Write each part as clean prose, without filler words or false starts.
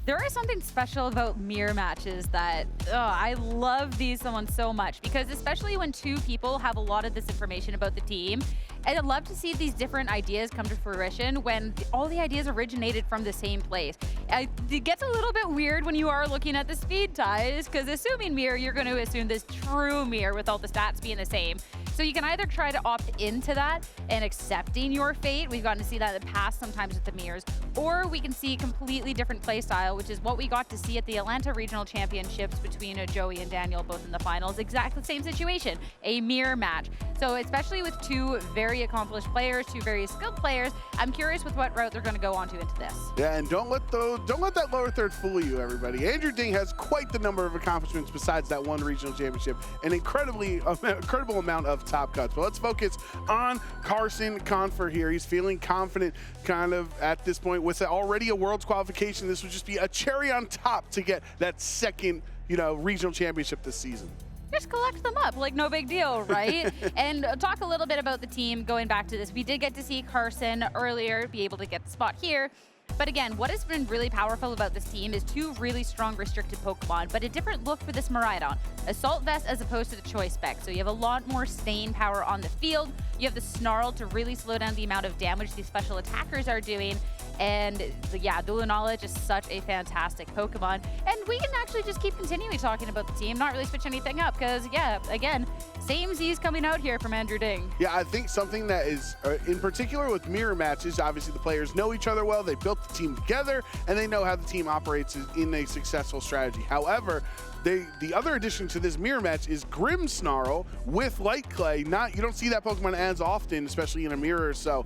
There is something special about mirror matches that I love these ones so much, because especially when two people have a lot of this information about the team, and I'd love to see these different ideas come to fruition when all the ideas originated from the same place. It gets a little bit weird when you are looking at the speed ties, because assuming mirror, you're going to assume this true mirror with all the stats being the same. So you can either try to opt into that and accepting your fate. We've gotten to see that in the past sometimes with the mirrors. Or we can see completely different playstyle, which is what we got to see at the Atlanta Regional Championships between Joey and Daniel, both in the finals. Exactly the same situation, a mirror match. So especially with two very accomplished players, two very skilled players, I'm curious with what route they're going to go onto into this. Yeah, and don't let that lower third fool you, everybody. Andrew Ding has quite the number of accomplishments besides that one regional championship, an incredible amount of top cuts. But let's focus on Carson Confer here. He's feeling confident kind of at this point with already a Worlds qualification. This would just be a cherry on top to get that second, regional championship this season. Just collect them up, like no big deal, right? And talk a little bit about the team going back to this. We did get to see Carson earlier be able to get the spot here. But again, what has been really powerful about this team is two really strong restricted Pokemon, but a different look for this Miraidon. Assault Vest as opposed to the Choice Spec. So you have a lot more staying power on the field. You have the Snarl to really slow down the amount of damage these special attackers are doing. And yeah, Dual Knowledge is such a fantastic Pokemon. And we can actually just keep continuing talking about the team, not really switch anything up, because yeah, again, same Z's coming out here from Andrew Ding. Yeah, I think something that is, in particular with mirror matches, obviously the players know each other well, they built the team together, and they know how the team operates in a successful strategy. However, the other addition to this mirror match is Grimmsnarl with Light Clay. You don't see that Pokemon as often, especially in a mirror. So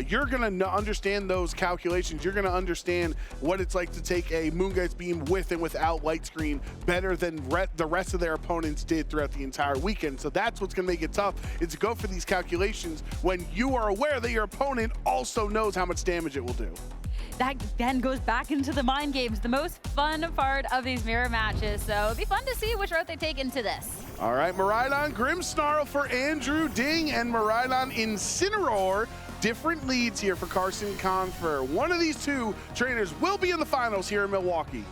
you're going to understand those calculations. You're going to understand what it's like to take a Moongeist Beam with and without Light Screen better than the rest of their opponents did throughout the entire weekend. So that's what's going to make it tough, is to go for these calculations when you are aware that your opponent also knows how much damage it will do. That then goes back into the mind games, the most fun part of these mirror matches. So it'll be fun to see which route they take into this. All right, Miraidon Grimmsnarl for Andrew Ding and Miraidon Incineroar. Different leads here for Carson Confer. One of these two trainers will be in the finals here in Milwaukee.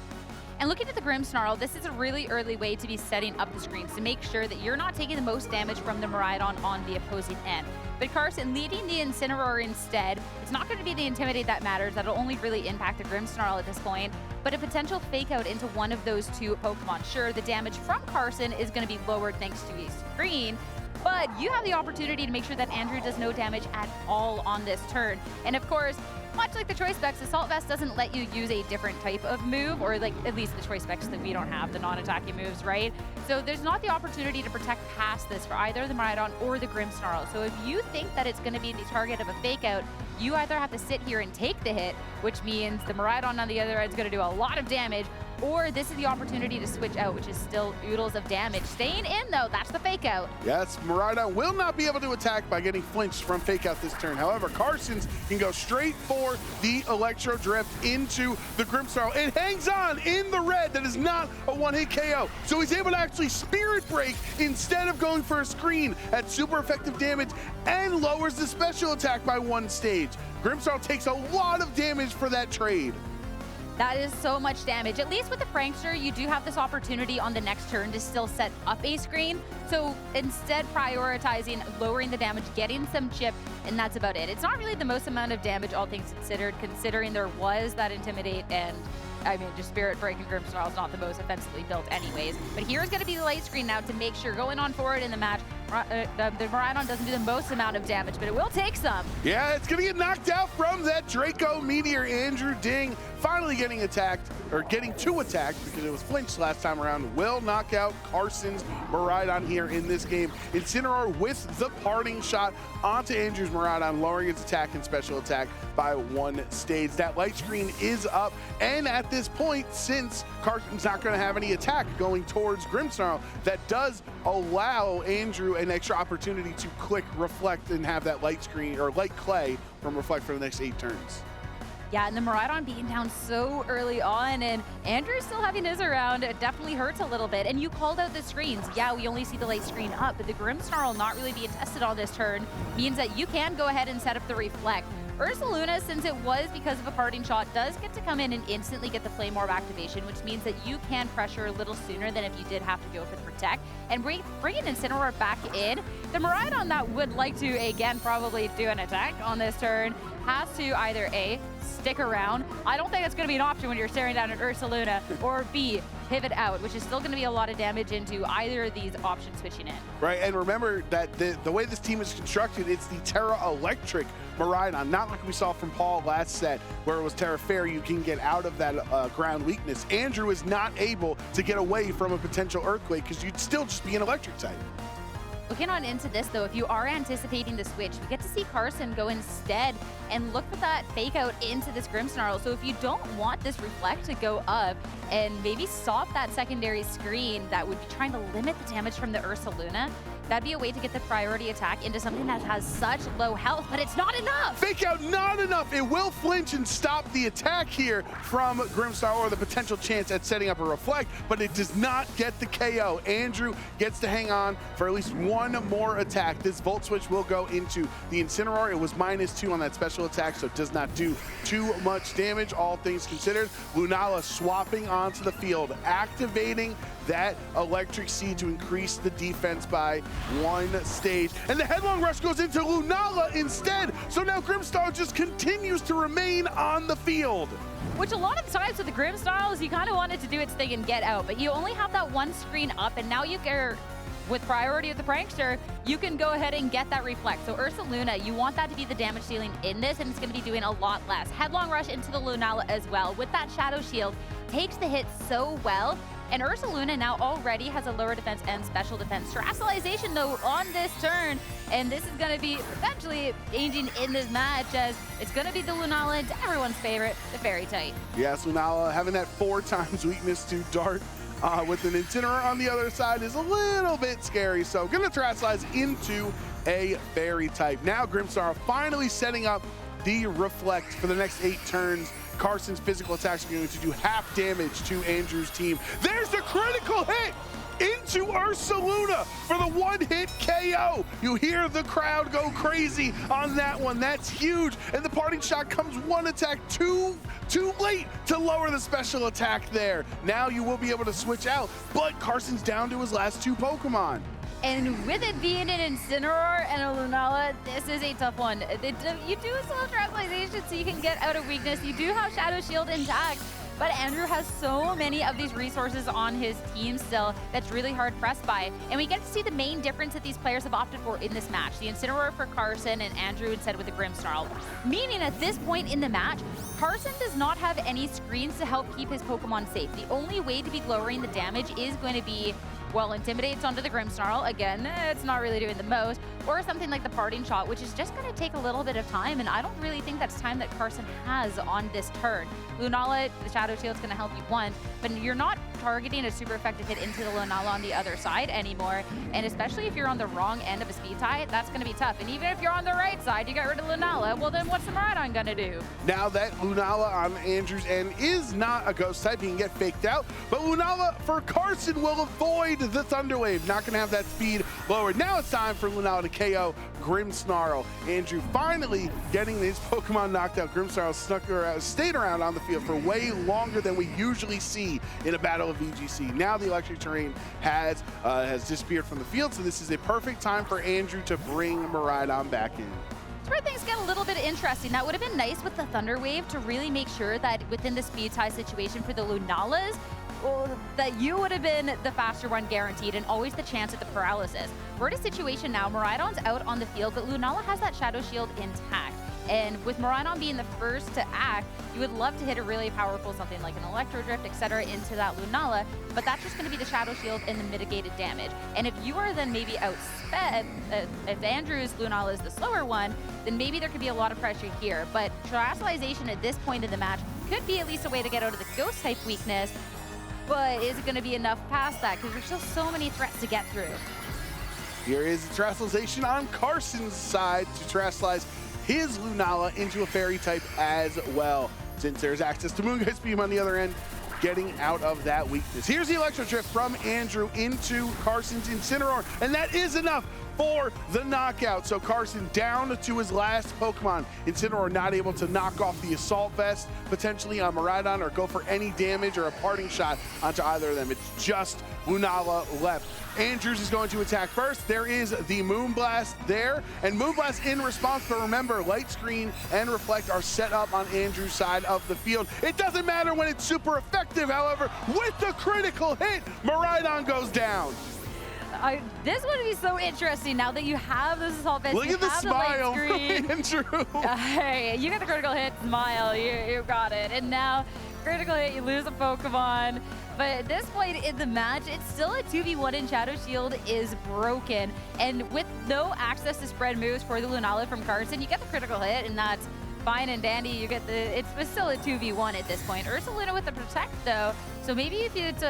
And looking at the Grimmsnarl, this is a really early way to be setting up the screens to make sure that you're not taking the most damage from the Miraidon on the opposing end. But Carson leading the Incineroar instead, it's not going to be the Intimidate that matters. That'll only really impact the Grimmsnarl at this point. But a potential fake out into one of those two Pokemon. Sure, the damage from Carson is going to be lowered thanks to a screen, but you have the opportunity to make sure that Andrew does no damage at all on this turn. And of course, much like the Choice Specs, Assault Vest doesn't let you use a different type of move, or like at least the Choice Specs that we don't have, the non-attacking moves, right? So there's not the opportunity to protect past this for either the Miraidon or the Grimmsnarl. So if you think that it's going to be the target of a fake out, you either have to sit here and take the hit, which means the Miraidon on the other end is going to do a lot of damage, or this is the opportunity to switch out, which is still oodles of damage. Staying in, though, that's the fake out. Yes, Miraidon will not be able to attack by getting flinched from fake out this turn. However, Carson's can go straight for the Electro Drift into the Grimmsnarl. It hangs on in the red. That is not a one-hit KO. So he's able to actually Spirit Break instead of going for a screen at super effective damage and lowers the special attack by one stage. Grimmsnarl takes a lot of damage for that trade. That is so much damage. At least with the Prankster, you do have this opportunity on the next turn to still set up a screen. So instead prioritizing lowering the damage, getting some chip, and that's about it. It's not really the most amount of damage, all things considered, considering there was that Intimidate and I mean, just Spirit Break and Grimmsnarl is not the most offensively built anyways. But here's going to be the light screen now to make sure going on forward in the match, the Miraidon doesn't do the most amount of damage, but it will take some. Yeah, it's going to get knocked out from that Draco Meteor. Andrew Ding finally getting attacked, or getting to attack, because it was flinched last time around, will knock out Carson's Miraidon here in this game. Incineroar with the parting shot onto Andrew's Miraidon, lowering its attack and special attack by one stage. That light screen is up, and at this point, since Carson's not going to have any attack going towards Grimmsnarl, that does allow Andrew an extra opportunity to click Reflect and have that light screen, or light clay, from Reflect for the next 8 turns. Yeah, and the Miraidon being down so early on, and Andrew still having his around, it definitely hurts a little bit. And you called out the screens. Yeah, we only see the light screen up, but the Grimmsnarl not really being tested on this turn means that you can go ahead and set up the Reflect. Ursaluna, since it was because of a parting shot, does get to come in and instantly get the Flame Orb activation, which means that you can pressure a little sooner than if you did have to go for the Protect. And bringing Incineroar back in, the Miraidon that would like to, again, probably do an attack on this turn has to either A, stick around. I don't think that's going to be an option when you're staring down at Ursaluna, or B, pivot out, which is still going to be a lot of damage into either of these options switching in. Right, and remember that the way this team is constructed, it's the Terra Electric Miraidon, not like we saw from Paul last set, where it was Terra Fairy, you can get out of that ground weakness. Andrew is not able to get away from a potential Earthquake because you'd still just be an Electric type. Looking on into this, though, if you are anticipating the switch, we get to see Carson go instead and look for that fake out into this Grimmsnarl. So if you don't want this Reflect to go up and maybe stop that secondary screen that would be trying to limit the damage from the Ursaluna, that'd be a way to get the priority attack into something that has such low health, but it's not enough. Fake out, not enough. It will flinch and stop the attack here from Grimmsnarl, or the potential chance at setting up a Reflect, but it does not get the KO. Andrew gets to hang on for at least one more attack. This Volt Switch will go into the Incineroar. It was -2 on that special attack, so it does not do too much damage, all things considered. Lunala swapping onto the field, activating that Electric Seed to increase the defense by 1 stage. And the Headlong Rush goes into Lunala instead. So now Grimmsnarl just continues to remain on the field. Which a lot of the times with the Grimmsnarls, you kind of wanted to do its thing and get out, but you only have that one screen up, and now you can, with priority of the Prankster, you can go ahead and get that Reflect. So Ursaluna, you want that to be the damage dealing in this, and it's going to be doing a lot less. Headlong Rush into the Lunala as well with that Shadow Shield, takes the hit so well. And Ursaluna now already has a lower defense and special defense. Terastallization, though, on this turn, and this is going to be potentially changing in this match, as it's going to be the Lunala to everyone's favorite, the Fairy type. Yes, Lunala having that 4 times weakness to Dart with an Incineroar on the other side is a little bit scary. So going to Terastallize into a Fairy type. Now Grimmsnarl finally setting up the Reflect for the next 8 turns. Carson's physical attacks are going to do half damage to Andrew's team. There's the critical hit into Ursaluna for the 1-hit KO. You hear the crowd go crazy on that one. That's huge. And the parting shot comes 1 attack too late to lower the special attack there. Now you will be able to switch out, but Carson's down to his last 2 Pokemon. And with it being an Incineroar and a Lunala, this is a tough one. You do still have Terastallization, so you can get out of weakness. You do have Shadow Shield intact, but Andrew has so many of these resources on his team still that's really hard pressed by. And we get to see the main difference that these players have opted for in this match. The Incineroar for Carson and Andrew instead with the Grimmsnarl. Meaning at this point in the match, Carson does not have any screens to help keep his Pokemon safe. The only way to be lowering the damage is going to be, well, Intimidates onto the Grimmsnarl. Again, it's not really doing the most. Or something like the Parting Shot, which is just going to take a little bit of time, and I don't really think that's time that Carson has on this turn. Lunala, the Shadow Shield's going to help you once, but you're not targeting a super effective hit into the Lunala on the other side anymore. And especially if you're on the wrong end of a speed tie, that's going to be tough. And even if you're on the right side, you get rid of Lunala, well then what's the Miraidon going to do? Now that Lunala on Andrew's end is not a ghost type, he can get faked out, but Lunala for Carson will avoid the Thunder Wave. Not going to have that speed lowered. Now it's time for Lunala to KO Grimmsnarl. Andrew finally getting his Pokemon knocked out. Grimmsnarl stayed around on the field for way longer than we usually see in a battle of VGC. Now the electric terrain has disappeared from the field, so this is a perfect time for Andrew to bring Miraidon back in. That's where things get a little bit interesting. That would have been nice with the Thunder Wave to really make sure that within the speed tie situation for the Lunalas, that you would have been the faster one guaranteed and always the chance at the paralysis. We're in a situation now, Miraidon's out on the field, but Lunala has that Shadow Shield intact. And with Miraidon being the first to act, you would love to hit a really powerful something like an Electro Drift, etc. into that Lunala, but that's just going to be the Shadow Shield and the mitigated damage. And if you are then maybe outsped, if Andrew's Lunala is the slower one, then maybe there could be a lot of pressure here. But Terastallization at this point in the match could be at least a way to get out of the Ghost type weakness, but is it going to be enough past that? Because there's still so many threats to get through. Here is the Terastallization on Carson's side to Terastallize his Lunala into a Fairy type as well. Since there's access to Moongeist Beam on the other end, getting out of that weakness. Here's the Electro Drift from Andrew into Carson's Incineroar, and that is enough for the knockout. So Carson down to his last Pokemon. Incineroar not able to knock off the Assault Vest, potentially on Miraidon, or go for any damage or a parting shot onto either of them. It's just Lunala left. Andrews is going to attack first. There is the Moonblast there, and Moonblast in response, but remember, Light Screen and Reflect are set up on Andrews' side of the field. It doesn't matter when it's super effective, however, with the critical hit, Miraidon goes down. This would be so interesting now that you have this Assault Vest. Look at the smile from Andrew. Hey, you got the critical hit, smile, you got it. And now, critical hit, you lose a Pokemon. But at this point in the match, it's still a 2v1 and Shadow Shield is broken. And with no access to spread moves for the Lunala from Carson, you get the critical hit, and that's fine and dandy. You get the, it's still a 2v1 at this point. Ursaluna with the Protect though, so maybe if it's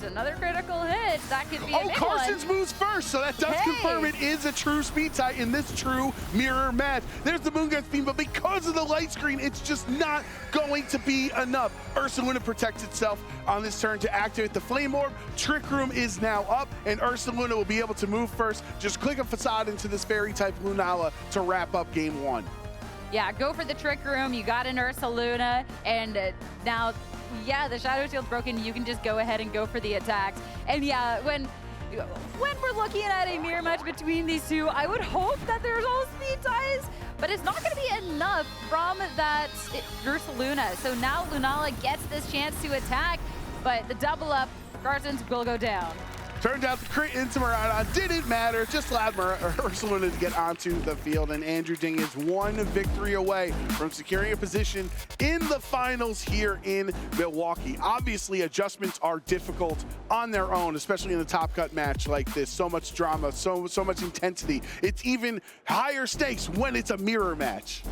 another critical hit, that could be a big Carson's one. Moves first, so that does confirm it is a true speed tie in this true mirror match. There's the Moon Gun Beam, but because of the Light Screen, it's just not going to be enough. Ursaluna protects itself on this turn to activate the Flame Orb. Trick Room is now up, and Ursaluna will be able to move first. Just click a Facade into this Fairy-type Lunala to wrap up game one. Yeah, go for the Trick Room. You got an Ursaluna, and now, yeah, the Shadow Shield's broken. You can just go ahead and go for the attacks. And yeah, when we're looking at a mirror match between these two, I would hope that there's all speed ties, but it's not going to be enough from that Ursaluna. So now Lunala gets this chance to attack, but the double up, Carson's will go down. Turned out the crit into Miraidon didn't matter, just allowed Ursaluna to get onto the field, and Andrew Ding is one victory away from securing a position in the finals here in Milwaukee. Obviously, adjustments are difficult on their own, especially in a top cut match like this. So much drama, so much intensity. It's even higher stakes when it's a mirror match.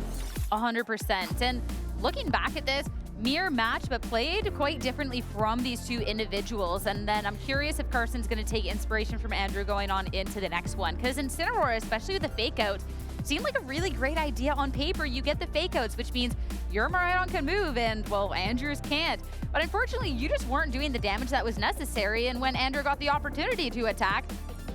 100%. And looking back at this, mirror match, but played quite differently from these two individuals. And then I'm curious if Carson's going to take inspiration from Andrew going on into the next one. Because Incineroar, especially with the fake out, seemed like a really great idea on paper. You get the fake outs, which means your Miraidon can move and, well, Andrew's can't. But unfortunately, you just weren't doing the damage that was necessary. And when Andrew got the opportunity to attack,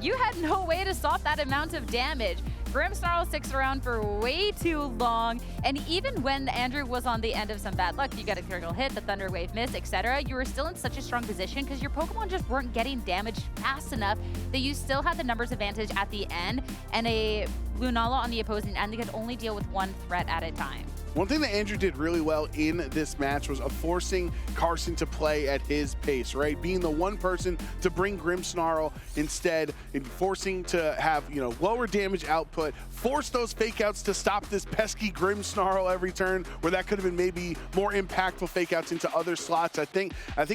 you had no way to stop that amount of damage. Grimmsnarl sticks around for way too long, and even when Andrew was on the end of some bad luck, you got a critical hit, the Thunder Wave miss, etc., you were still in such a strong position because your Pokemon just weren't getting damaged fast enough that you still had the numbers advantage at the end, and a Lunala on the opposing end that could only deal with one threat at a time. One thing that Andrew did really well in this match was forcing Carson to play at his pace, right? Being the one person to bring Grimmsnarl instead, and forcing to have, you know, lower damage output, force those fake outs to stop this pesky Grimmsnarl every turn, where that could have been maybe more impactful fake outs into other slots. I think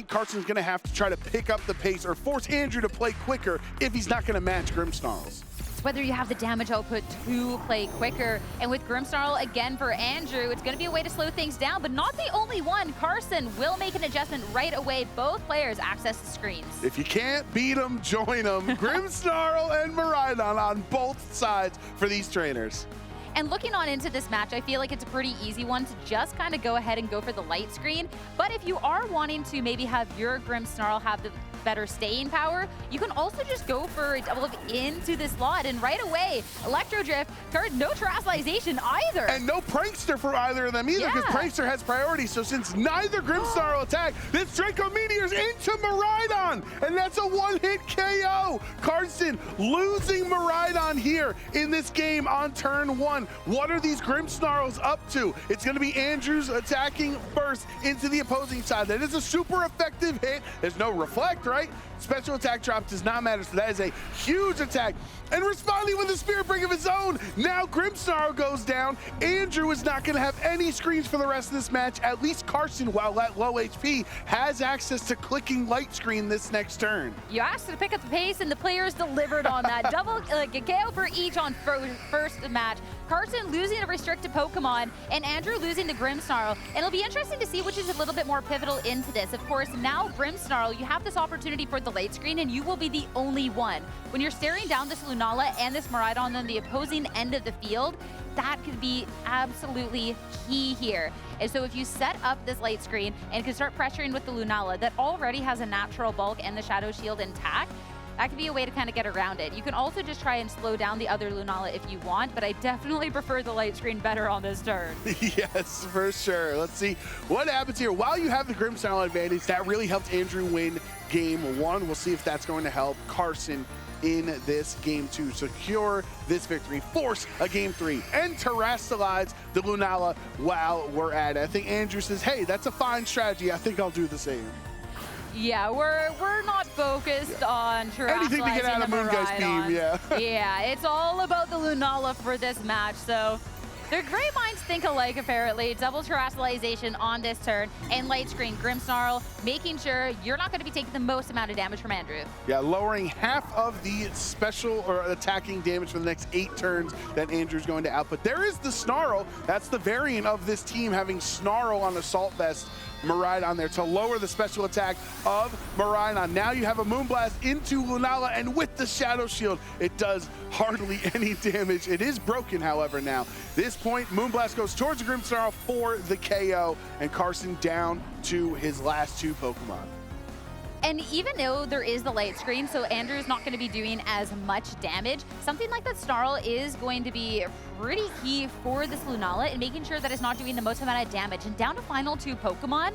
Carson's gonna have to try to pick up the pace or force Andrew to play quicker if he's not gonna match Grimmsnarl's. Whether you have the damage output to play quicker. And with Grimmsnarl, again, for Andrew, it's going to be a way to slow things down, but not the only one. Carson will make an adjustment right away. Both players access the screens. If you can't beat them, join them. Grimmsnarl and Miraidon on both sides for these trainers. And looking on into this match, I feel like it's a pretty easy one to just kind of go ahead and go for the light screen. But if you are wanting to maybe have your Grimmsnarl have the better staying power, you can also just go for a double up into this slot, and right away, Electro Drift, no Terastallization either. And no Prankster for either of them either, because Prankster has priority. So since neither Grimmsnarl attack, this Draco Meteor's into Miraidon, and that's a one-hit KO. Carson losing Miraidon here in this game on turn one. What are these Grimmsnarls up to? It's going to be Andrews attacking first into the opposing side. That is a super effective hit. There's no Reflect, right? Special attack drop does not matter, so that is a huge attack. And responding with a Spirit Break of his own, now Grimmsnarl goes down. Andrew is not going to have any screens for the rest of this match. At least Carson, while at low HP, has access to clicking light screen this next turn. You asked to pick up the pace, and the players delivered on that. Double KO for each on first match. Carson losing a restricted Pokemon, and Andrew losing the Grimmsnarl. And it'll be interesting to see which is a little bit more pivotal into this. Of course, now Grimmsnarl, you have this opportunity for the late screen, and you will be the only one. When you're staring down this Lunala and this Miraidon on the opposing end of the field, that could be absolutely key here. And so if you set up this late screen and can start pressuring with the Lunala that already has a natural bulk and the Shadow Shield intact, that could be a way to kind of get around it. You can also just try and slow down the other Lunala if you want, but I definitely prefer the light screen better on this turn. Yes, for sure. Let's see what happens here. While you have the Grimmsnarl advantage, that really helped Andrew win game 1. We'll see if that's going to help Carson in this game 2. Secure this victory, force a game 3, and terrestrialize the Lunala while we're at it. I think Andrew says, hey, that's a fine strategy. I think I'll do the same. Yeah, we're not focused on anything to get out of Moonguy's beam, yeah. Yeah, it's all about the Lunala for this match, so their great minds think alike, apparently. Double terrestrialization on this turn, and light screen Grimmsnarl, making sure you're not going to be taking the most amount of damage from Andrew. Yeah, lowering half of the special or attacking damage for the next 8 turns that Andrew's going to output. There is the Snarl. That's the variant of this team, having Snarl on Assault Vest Miraidon there to lower the special attack of Miraidon. Now you have a Moonblast into Lunala, and with the Shadow Shield, it does hardly any damage. It is broken, however, now. This point, Moonblast goes towards the Grimmsnarl for the KO, and Carson down to his last 2 Pokemon. And even though there is the light screen, so Andrew's not going to be doing as much damage, something like that Snarl is going to be pretty key for this Lunala in making sure that it's not doing the most amount of damage. And down to final 2 Pokemon,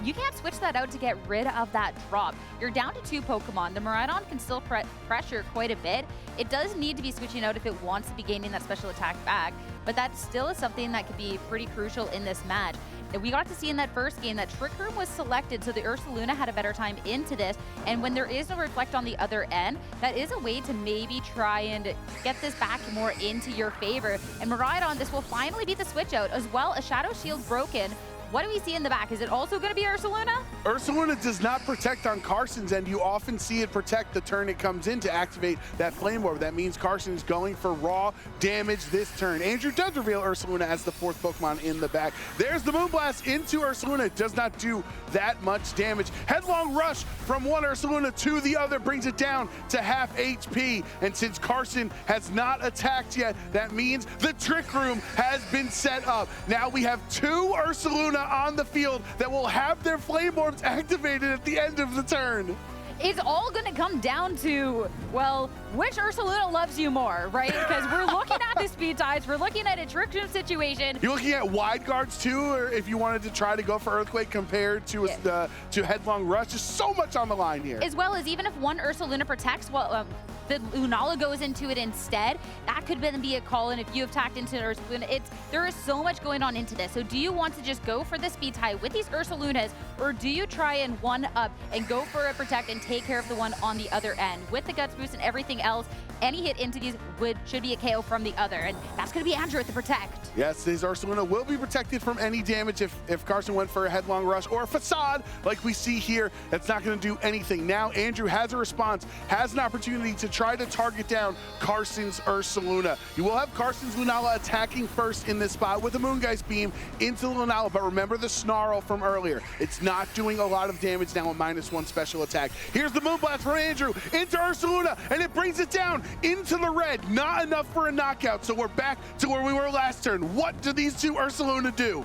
you can't switch that out to get rid of that drop. You're down to 2 Pokemon. The Miraidon can still pressure quite a bit. It does need to be switching out if it wants to be gaining that special attack back, but that still is something that could be pretty crucial in this match. We got to see in that first game that Trick Room was selected, so the Ursaluna had a better time into this. And when there is no Reflect on the other end, that is a way to maybe try and get this back more into your favor. And Miraidon, this will finally be the switch out, as well as Shadow Shield broken. What do we see in the back? Is it also going to be Ursaluna? Ursaluna does not protect on Carson's end. You often see it protect the turn it comes in to activate that Flame Orb. That means Carson is going for raw damage this turn. Andrew does reveal Ursaluna as the 4th Pokemon in the back. There's the Moonblast into Ursaluna. It does not do that much damage. Headlong Rush from one Ursaluna to the other brings it down to half HP. And since Carson has not attacked yet, that means the Trick Room has been set up. Now we have 2 Ursaluna on the field that will have their Flame Orbs activated at the end of the turn. It's all going to come down to, well, which Ursaluna loves you more, right? Because we're looking at the speed ties, we're looking at a Trick Room situation. You're looking at wide guards too, or if you wanted to try to go for Earthquake compared to to Headlong Rush. Just so much on the line here. As well as even if one Ursaluna protects, well, the Lunala goes into it instead, that could then be a call. And if you have tacked into Ursaluna, there is so much going on into this. So do you want to just go for the speed tie with these Ursalunas, or do you try and one up and go for a protect and take care of the one on the other end? With the Guts Boost and everything else, any hit into these should be a KO from the other, and that's going to be Andrew at the protect. Yes, his Ursaluna will be protected from any damage if Carson went for a Headlong Rush or a Facade like we see here. That's not going to do anything. Now Andrew has a response, has an opportunity to try to target down Carson's Ursaluna. You will have Carson's Lunala attacking first in this spot with the Moonguy's Beam into the Lunala, but remember the Snarl from earlier. It's not doing a lot of damage now, a -1 special attack. Here's the Moonblast from Andrew into Ursaluna, and it brings it down into the red. Not enough for a knockout, so we're back to where we were last turn. What do these 2 Ursaluna do?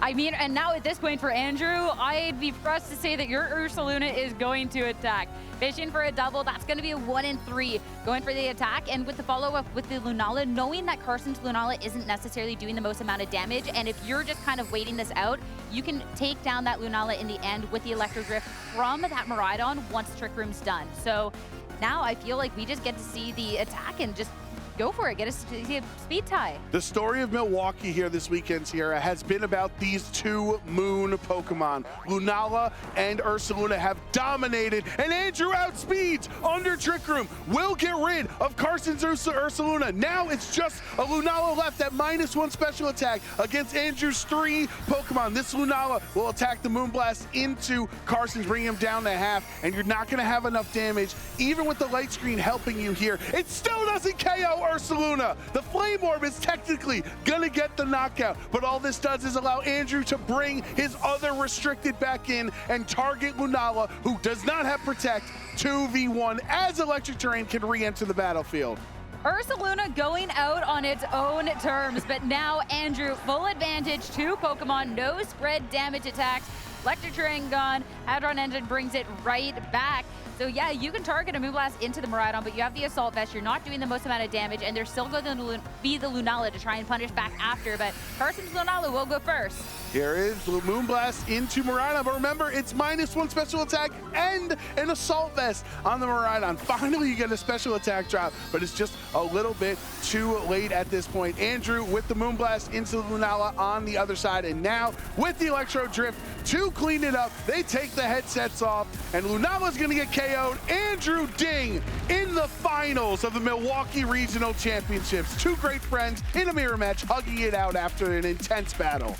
I mean, and now at this point for Andrew, I'd be pressed to say that your Ursaluna is going to attack. Fishing for a double, that's going to be a 1 in 3. Going for the attack, and with the follow-up with the Lunala, knowing that Carson's Lunala isn't necessarily doing the most amount of damage, and if you're just kind of waiting this out, you can take down that Lunala in the end with the Electro Drift from that Miraidon once Trick Room's done. So now I feel like we just get to see the attack and just go for it, get a speed tie. The story of Milwaukee here this weekend, Sierra, has been about these 2 Moon Pokemon. Lunala and Ursaluna have dominated, and Andrew outspeeds under Trick Room. Will get rid of Carson's Ursaluna. Now it's just a Lunala left at -1 special attack against Andrew's 3 Pokemon. This Lunala will attack the Moonblast into Carson's, bringing him down to half, and you're not going to have enough damage, even with the light screen helping you here. It still doesn't KO Ursaluna. The Flame Orb is technically gonna get the knockout, but all this does is allow Andrew to bring his other restricted back in and target Lunala, who does not have Protect, 2v1 as Electric Terrain can re-enter the battlefield. Ursaluna going out on its own terms, but now Andrew, full advantage, 2 Pokemon, no spread damage attacks. Electric Terrain gone, Hadron Engine brings it right back. So yeah, you can target a Moonblast into the Miraidon, but you have the Assault Vest, you're not doing the most amount of damage, and there's still going to be the Lunala to try and punish back after, but Carson's Lunala will go first. Here is Moonblast into Miraidon, but remember, it's -1 special attack and an Assault Vest on the Miraidon. Finally, you get a special attack drop, but it's just a little bit too late at this point. Andrew with the Moonblast into the Lunala on the other side, and now with the Electro Drift to clean it up, they take the headsets off, and Lunala's gonna get KO'd. Andrew Ding in the finals of the Milwaukee Regional Championships. 2 great friends in a mirror match, hugging it out after an intense battle.